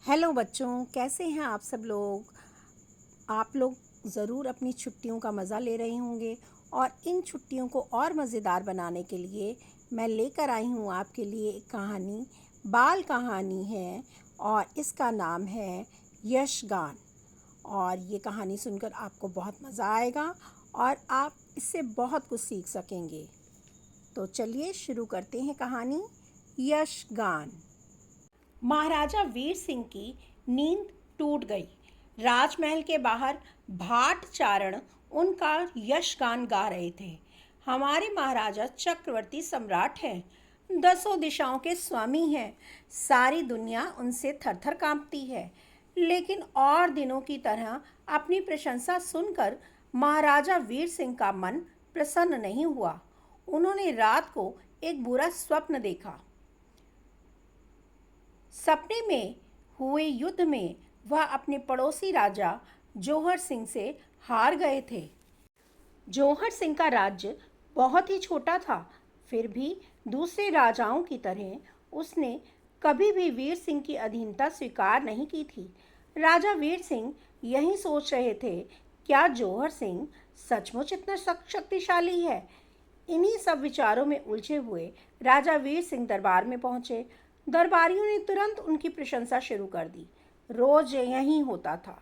Hello बच्चों, कैसे हैं आप सब लोग। आप लोग ज़रूर अपनी छुट्टियों का मज़ा ले रहे होंगे और इन छुट्टियों को और मज़ेदार बनाने के लिए मैं लेकर आई हूँ आपके लिए एक कहानी। बाल कहानी है और इसका नाम है यशगान। और ये कहानी सुनकर आपको बहुत मज़ा आएगा और आप इससे बहुत कुछ सीख सकेंगे। तो चलिए शुरू करते हैं कहानी यशगान। महाराजा वीर सिंह की नींद टूट गई। राजमहल के बाहर भाट चारण उनका यशगान गा रहे थे। हमारे महाराजा चक्रवर्ती सम्राट हैं, 10 दिशाओं के स्वामी हैं। सारी दुनिया उनसे थरथर कांपती है। लेकिन और दिनों की तरह अपनी प्रशंसा सुनकर महाराजा वीर सिंह का मन प्रसन्न नहीं हुआ। उन्होंने रात को एक बुरा स्वप्न देखा। सपने में हुए युद्ध में वह अपने पड़ोसी राजा जौहर सिंह से हार गए थे। जौहर सिंह का राज्य बहुत ही छोटा था, फिर भी दूसरे राजाओं की तरह उसने कभी भी वीर सिंह की अधीनता स्वीकार नहीं की थी। राजा वीर सिंह यही सोच रहे थे, क्या जौहर सिंह सचमुच इतना शक्तिशाली है। इन्हीं सब विचारों में उलझे हुए राजा वीर सिंह दरबार में पहुंचे। दरबारियों ने तुरंत उनकी प्रशंसा शुरू कर दी। रोज यही होता था।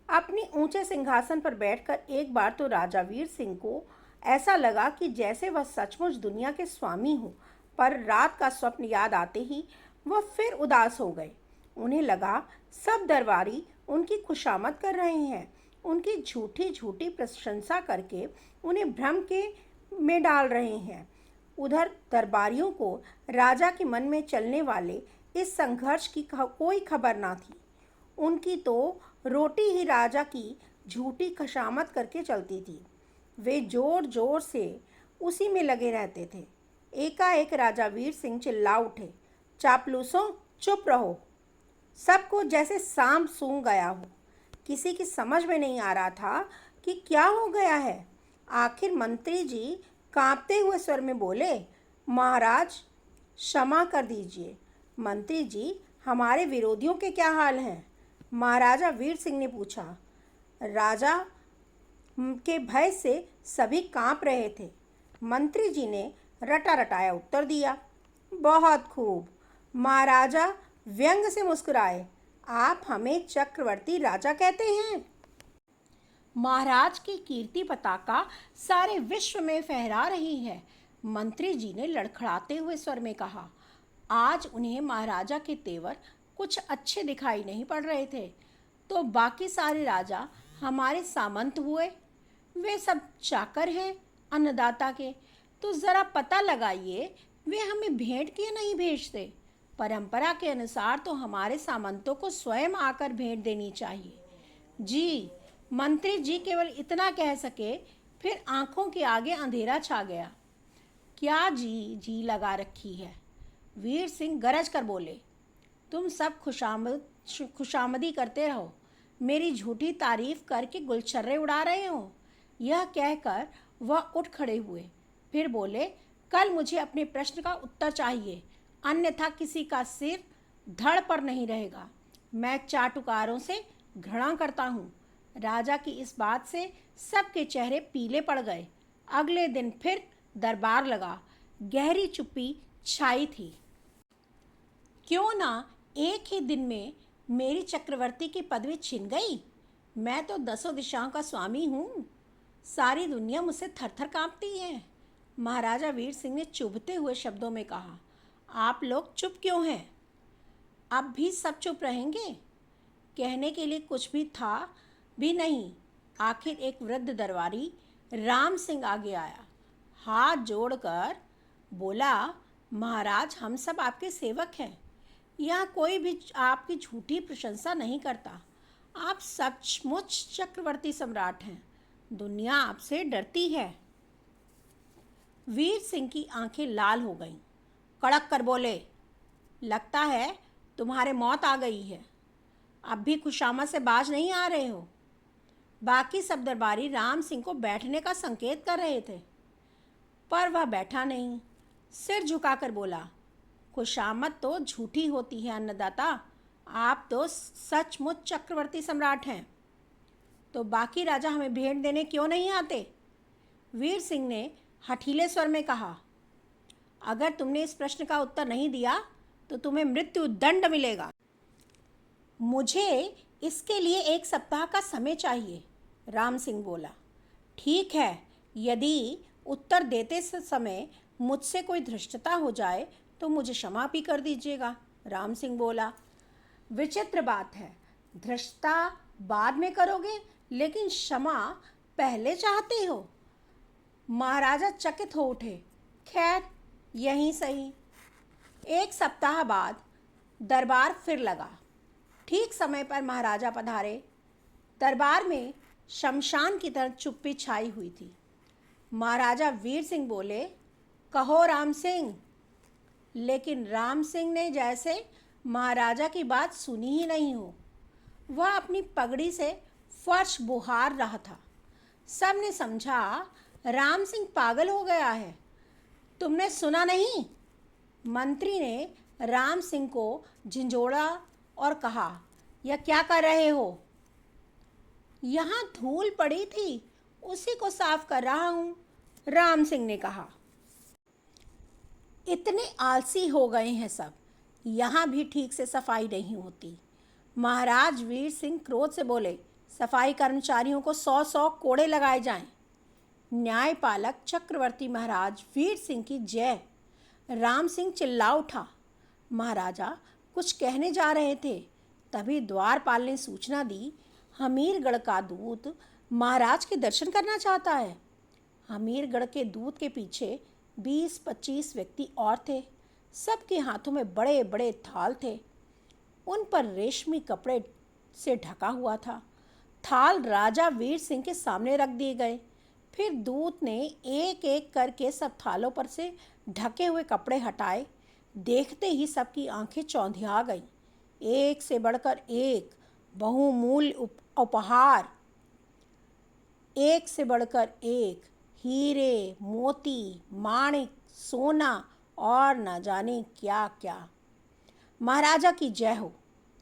अपने ऊंचे सिंहासन पर बैठकर एक बार तो राजा वीर सिंह को ऐसा लगा कि जैसे वह सचमुच दुनिया के स्वामी हो, पर रात का स्वप्न याद आते ही वह फिर उदास हो गए। उन्हें लगा सब दरबारी उनकी खुशामद कर रहे हैं, उनकी झूठी झूठी प्रशंसा करके उन्हें भ्रम के में डाल रहे हैं। उधर दरबारियों को राजा के मन में चलने वाले इस संघर्ष की कोई खबर ना थी। उनकी तो रोटी ही राजा की झूठी खुशामद करके चलती थी। वे जोर जोर से उसी में लगे रहते थे। एकाएक राजा वीर सिंह चिल्ला उठे, चापलूसों, चुप रहो। सबको जैसे सांप सूंघ गया हो। किसी की समझ में नहीं आ रहा था कि क्या हो गया है। आखिर मंत्री जी कांपते हुए स्वर में बोले, महाराज क्षमा कर दीजिए। मंत्री जी, हमारे विरोधियों के क्या हाल हैं? महाराजा वीर सिंह ने पूछा। राजा के भय से सभी कांप रहे थे। मंत्री जी ने रटा रटाया उत्तर दिया। बहुत खूब। महाराजा व्यंग से मुस्कुराए। आप हमें चक्रवर्ती राजा कहते हैं? महाराज की कीर्ति पताका सारे विश्व में फहरा रही है। मंत्री जी ने लड़खड़ाते हुए स्वर में कहा। आज उन्हें महाराजा के तेवर कुछ अच्छे दिखाई नहीं पड़ रहे थे। तो बाकी सारे राजा हमारे सामंत हुए, वे सब चाकर हैं अन्नदाता के। तो ज़रा पता लगाइए, वे हमें भेंट क्यों नहीं भेजते? परंपरा के अनुसार तो हमारे सामंतों को स्वयं आकर भेंट देनी चाहिए। जी। मंत्री जी केवल इतना कह सके, फिर आंखों के आगे अंधेरा छा गया। क्या जी जी लगा रखी है? वीर सिंह गरज कर बोले। तुम सब खुशामदी करते रहो, मेरी झूठी तारीफ करके गुलछर्रे उड़ा रहे हो। यह कहकर वह उठ खड़े हुए। फिर बोले, कल मुझे अपने प्रश्न का उत्तर चाहिए, अन्यथा किसी का सिर धड़ पर नहीं रहेगा। मैं चाटुकारों से घृणा करता हूँ। राजा की इस बात से सबके चेहरे पीले पड़ गए। अगले दिन फिर दरबार लगा। गहरी चुप्पी छाई थी। क्यों ना एक ही दिन में मेरी चक्रवर्ती की पदवी छिन गई। मैं तो 10 दिशाओं का स्वामी हूँ। सारी दुनिया मुझसे थरथर कांपती है। महाराजा वीर सिंह ने चुभते हुए शब्दों में कहा। आप लोग चुप क्यों हैं? अब भी सब चुप रहेंगे? कहने के लिए कुछ भी था भी नहीं। आखिर एक वृद्ध दरबारी राम सिंह आगे आया। हाथ जोड़कर बोला, महाराज, हम सब आपके सेवक हैं। यहाँ कोई भी आपकी झूठी प्रशंसा नहीं करता। आप सचमुच चक्रवर्ती सम्राट हैं। दुनिया आपसे डरती है। वीर सिंह की आंखें लाल हो गईं। कड़क कर बोले, लगता है तुम्हारे मौत आ गई है। अब भी खुशामद से बाज नहीं आ रहे हो। बाकी सब दरबारी राम सिंह को बैठने का संकेत कर रहे थे, पर वह बैठा नहीं। सिर झुकाकर बोला, खुशामद तो झूठी होती है अन्नदाता। आप तो सचमुच चक्रवर्ती सम्राट हैं। तो बाकी राजा हमें भेंट देने क्यों नहीं आते? वीर सिंह ने हठीले स्वर में कहा। अगर तुमने इस प्रश्न का उत्तर नहीं दिया तो तुम्हें मृत्यु दंड मिलेगा। मुझे इसके लिए 1 सप्ताह का समय चाहिए, राम सिंह बोला। ठीक है, यदि उत्तर देते समय मुझसे कोई धृष्टता हो जाए तो मुझे क्षमा भी कर दीजिएगा, राम सिंह बोला। विचित्र बात है, धृष्टता बाद में करोगे लेकिन क्षमा पहले चाहते हो। महाराजा चकित हो उठे। खैर, यहीं सही। 1 सप्ताह बाद दरबार फिर लगा। ठीक समय पर महाराजा पधारे। दरबार में शमशान की तरह चुप्पी छाई हुई थी। महाराजा वीर सिंह बोले, कहो राम सिंह। लेकिन राम सिंह ने जैसे महाराजा की बात सुनी ही नहीं हो। वह अपनी पगड़ी से फर्श बुहार रहा था। सब ने समझा राम सिंह पागल हो गया है। तुमने सुना नहीं? मंत्री ने राम सिंह को झिंझोड़ा और कहा, यह क्या कर रहे हो? यहाँ धूल पड़ी थी, उसी को साफ कर रहा हूँ, राम सिंह ने कहा। इतने आलसी हो गए हैं सब, यहाँ भी ठीक से सफाई नहीं होती। महाराज वीर सिंह क्रोध से बोले, सफाई कर्मचारियों को 100-100 कोड़े लगाए जाएं। न्यायपालक चक्रवर्ती महाराज वीर सिंह की जय। राम सिंह चिल्ला उठा। महाराजा कुछ कहने जा रहे थे, तभी द्वारपाल ने सूचना दी, हमीरगढ़ का दूत महाराज के दर्शन करना चाहता है। हमीरगढ़ के दूत के पीछे 20-25 व्यक्ति और थे। सबके हाथों में बड़े बड़े थाल थे। उन पर रेशमी कपड़े से ढका हुआ था। थाल राजा वीर सिंह के सामने रख दिए गए। फिर दूत ने एक एक करके सब थालों पर से ढके हुए कपड़े हटाए। देखते ही सबकी आंखें चौंधिया गईं। एक से बढ़कर एक बहुमूल्य उपहार, एक से बढ़कर एक हीरे, मोती, माणिक, सोना और न जाने क्या क्या। महाराजा की जय हो,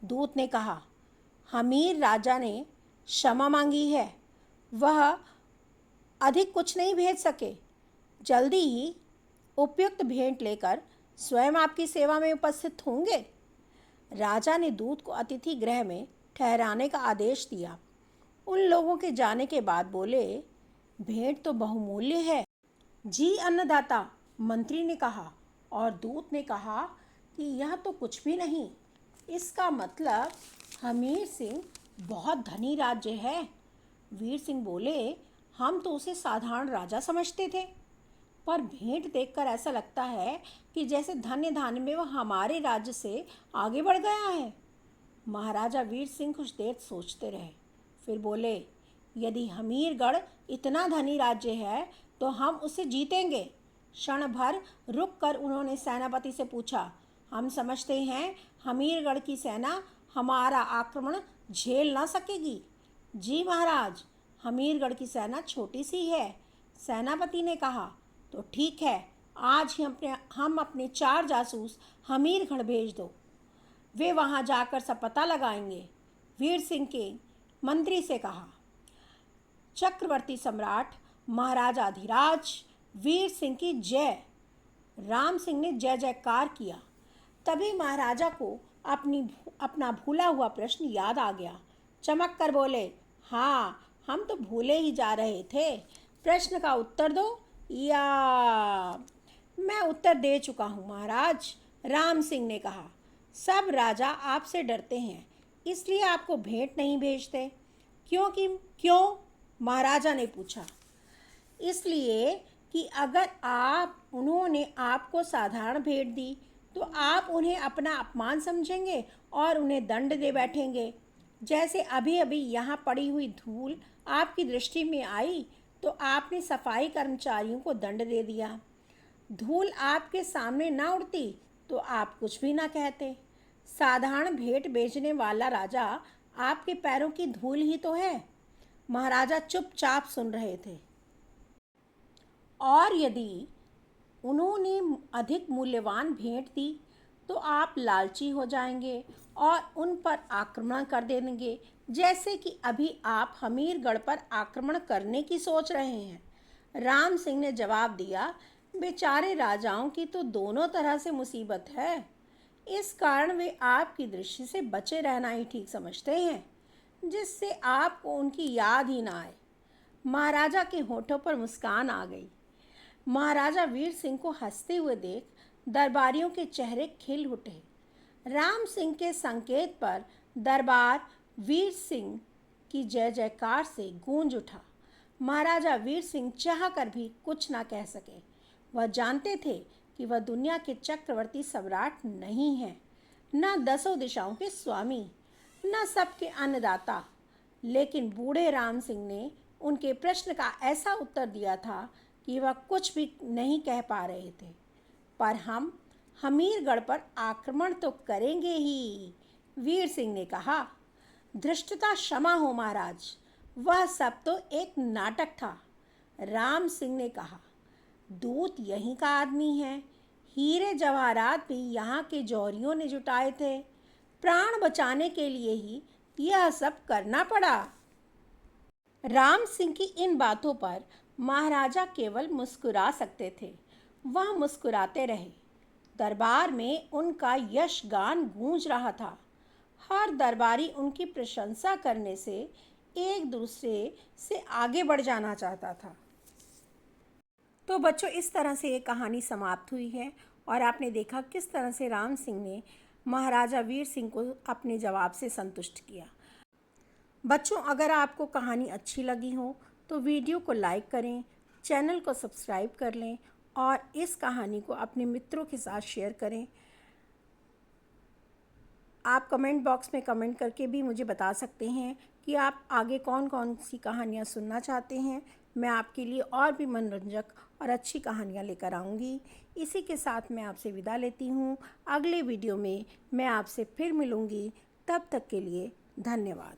दूत ने कहा। हमीर राजा ने क्षमा मांगी है, वह अधिक कुछ नहीं भेज सके। जल्दी ही उपयुक्त भेंट लेकर स्वयं आपकी सेवा में उपस्थित होंगे। राजा ने दूत को अतिथि गृह में ठहराने का आदेश दिया। उन लोगों के जाने के बाद बोले, भेंट तो बहुमूल्य है। जी अन्नदाता, मंत्री ने कहा। और दूत ने कहा कि यह तो कुछ भी नहीं। इसका मतलब हमीर सिंह बहुत धनी राज्य है। वीर सिंह बोले, हम तो उसे साधारण राजा समझते थे, पर भेंट देखकर ऐसा लगता है कि जैसे धन्य धान्य में वह हमारे राज्य से आगे बढ़ गया है। महाराजा वीर सिंह कुछ देर सोचते रहे, फिर बोले, यदि हमीरगढ़ इतना धनी राज्य है तो हम उसे जीतेंगे। क्षण भर रुक कर उन्होंने सेनापति से पूछा, हम समझते हैं हमीरगढ़ की सेना हमारा आक्रमण झेल ना सकेगी। जी महाराज, हमीरगढ़ की सेना छोटी सी है। सेनापति ने कहा, तो ठीक है, आज ही हम अपने 4 जासूस हमीरगढ़ भेज दो। वे वहाँ जाकर सब पता लगाएंगे। वीर सिंह के मंत्री से कहा। चक्रवर्ती सम्राट महाराजाधिराज वीर सिंह की जय। राम सिंह ने जय जयकार किया। तभी महाराजा को अपना भूला हुआ प्रश्न याद आ गया। चमक कर बोले, हाँ, हम तो भूले ही जा रहे थे। प्रश्न का उत्तर दो। या मैं उत्तर दे चुका हूँ महाराज, राम सिंह ने कहा। सब राजा आपसे डरते हैं, इसलिए आपको भेंट नहीं भेजते। क्यों? महाराजा ने पूछा। इसलिए कि अगर उन्होंने आपको साधारण भेंट दी तो आप उन्हें अपना अपमान समझेंगे और उन्हें दंड दे बैठेंगे। जैसे अभी अभी यहाँ पड़ी हुई धूल आपकी दृष्टि में आई तो आपने सफाई कर्मचारियों को दंड दे दिया। धूल आपके सामने ना उड़ती तो आप कुछ भी ना कहते। साधारण भेंट बेचने वाला राजा आपके पैरों की धूल ही तो है। महाराजा चुपचाप सुन रहे थे। और यदि उन्होंने अधिक मूल्यवान भेंट दी तो आप लालची हो जाएंगे और उन पर आक्रमण कर देंगे, जैसे कि अभी आप हमीरगढ़ पर आक्रमण करने की सोच रहे हैं। राम सिंह ने जवाब दिया, बेचारे राजाओं की तो दोनों तरह से मुसीबत है। इस कारण वे आपकी दृष्टि से बचे रहना ही ठीक समझते हैं, जिससे आपको उनकी याद ही ना आए। महाराजा के होठों पर मुस्कान आ गई। महाराजा वीर सिंह को हंसते हुए देख दरबारियों के चेहरे खिल उठे। राम सिंह के संकेत पर दरबार वीर सिंह की जय जयकार से गूंज उठा। महाराजा वीर सिंह चाह कर भी कुछ ना कह सके। वह जानते थे कि वह दुनिया के चक्रवर्ती सम्राट नहीं है, न 10 दिशाओं के स्वामी, न सबके अन्नदाता। लेकिन बूढ़े राम सिंह ने उनके प्रश्न का ऐसा उत्तर दिया था कि वह कुछ भी नहीं कह पा रहे थे। पर हम हमीरगढ़ पर आक्रमण तो करेंगे ही, वीर सिंह ने कहा। धृष्टता क्षमा हो महाराज, वह सब तो एक नाटक था, राम सिंह ने कहा। दूत यहीं का आदमी है, हीरे जवाहरात भी यहाँ के जौहरियों ने जुटाए थे। प्राण बचाने के लिए ही यह सब करना पड़ा। राम सिंह की इन बातों पर महाराजा केवल मुस्कुरा सकते थे। वह मुस्कुराते रहे। दरबार में उनका यशगान गूंज रहा था। हर दरबारी उनकी प्रशंसा करने से एक दूसरे से आगे बढ़ जाना चाहता था। तो बच्चों, इस तरह से ये कहानी समाप्त हुई है और आपने देखा किस तरह से राम सिंह ने महाराजा वीर सिंह को अपने जवाब से संतुष्ट किया। बच्चों, अगर आपको कहानी अच्छी लगी हो तो वीडियो को लाइक करें, चैनल को सब्सक्राइब कर लें और इस कहानी को अपने मित्रों के साथ शेयर करें। आप कमेंट बॉक्स में कमेंट करके भी मुझे बता सकते हैं कि आप आगे कौन कौन सी कहानियाँ सुनना चाहते हैं। मैं आपके लिए और भी मनोरंजक और अच्छी कहानियाँ लेकर आऊँगी। इसी के साथ मैं आपसे विदा लेती हूँ। अगले वीडियो में मैं आपसे फिर मिलूँगी। तब तक के लिए धन्यवाद।